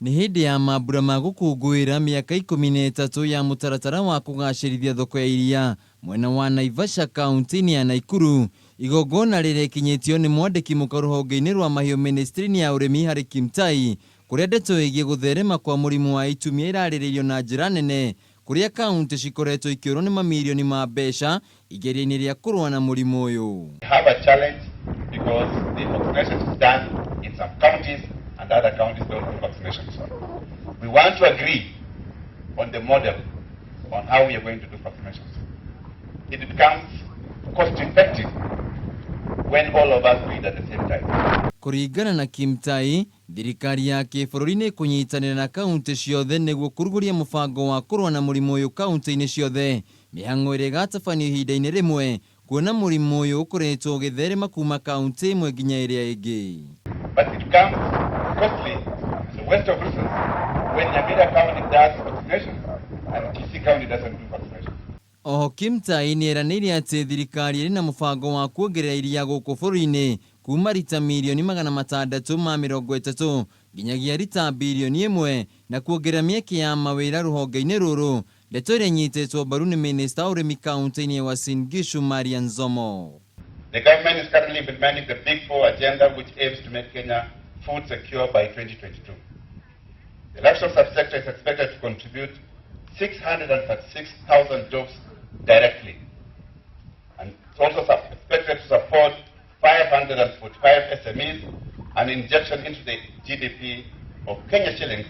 Nĩ hĩndĩ ya mambura ma gũkũngũĩra mĩaka 13 ya mũtaratara wa kũgacĩrithia thoko ya iria mwena wa Naivasha kaunti-inĩ ya Nakuru. Igongona rĩrekinyĩtio nĩ mwandĩki mũka rũhonge-inĩ rwa mahiũ ministry-inĩ ya ũrĩmi Harry Kimtai, kũrĩa ndeto ĩgiĩ gũtherema kwa mũrimũ wa itumia irarĩrĩirio na njĩra nene, kũrĩa kaunti cikoretwo ikĩũrwo nĩ mamirioni ma mbeca igeria-inĩ rĩa kũrũa na mũrimũ ũyũ. We have a challenge because the vaccination is done in some counties and other counties don't do vaccinations. We want to agree on the model on how we are going to do vaccinations. It becomes cost effective when all of us do it at the same time. Kũringana na Kimtai, thirikari ya kĩbũrũri nĩ kũnyitanĩra na kaunti ciothe nĩguo kũrugũria mũbango wa kũrũa na mũrimũ ũyũ kaunti-inĩ ciothe. Mĩhang'o ĩrĩa ĩgatabanio ihinda-inĩ rĩmwe kuona mũrimũ ũyũ ũkoretwo ũgĩtherema kuma kaunti ĩmwe nginya ĩrĩa ĩngĩ. But it becomes costly in the west of Brussels when Nyamira County does vaccination and Kisii County doesn't do vaccination. Oho Kimtai nĩ eranĩire atĩ thirikari ĩrĩ na mũbango wa kuongerera iria gũkũ bũrũri-inĩ kuma rita mirioni 630 nginyagia rita bilioni 1 na kuongerera mĩeke ya mawĩra rũhonge-inĩ rũrũ. Ndeto ĩrĩa ĩnyitĩtwo mbaru nĩ minista wa ũrĩmi kaunti-inĩ ya Uasin Gishu Marian Nzomo. The government is currently implementing the Big Four agenda, which aims to make Kenya food secure by 2022. The livestock subsector is expected to contribute 636,000 jobs directly, and it's also expected to support 545 SMEs, an injection into the GDP of Kenya shillings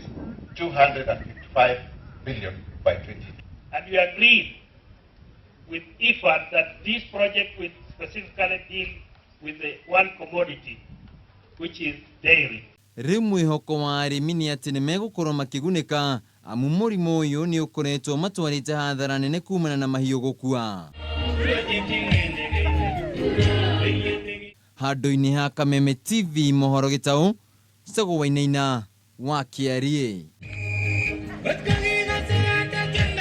255 billion by 2022. And we agreed with IFAD that this project will specifically deal with the one commodity, which is dairy. Rĩu mwĩhoko wa arĩmi nĩ atĩ nĩ megũkorwo makĩgunĩka amu mũrimũ ũyũ nĩ ũkoretwo matwarĩte hathara nene kumana na mahiũ gũkua. Handũ-inĩ ha Kameme TV mohoro Gĩtaũ, Cagũ Wainaina wa Kĩarie.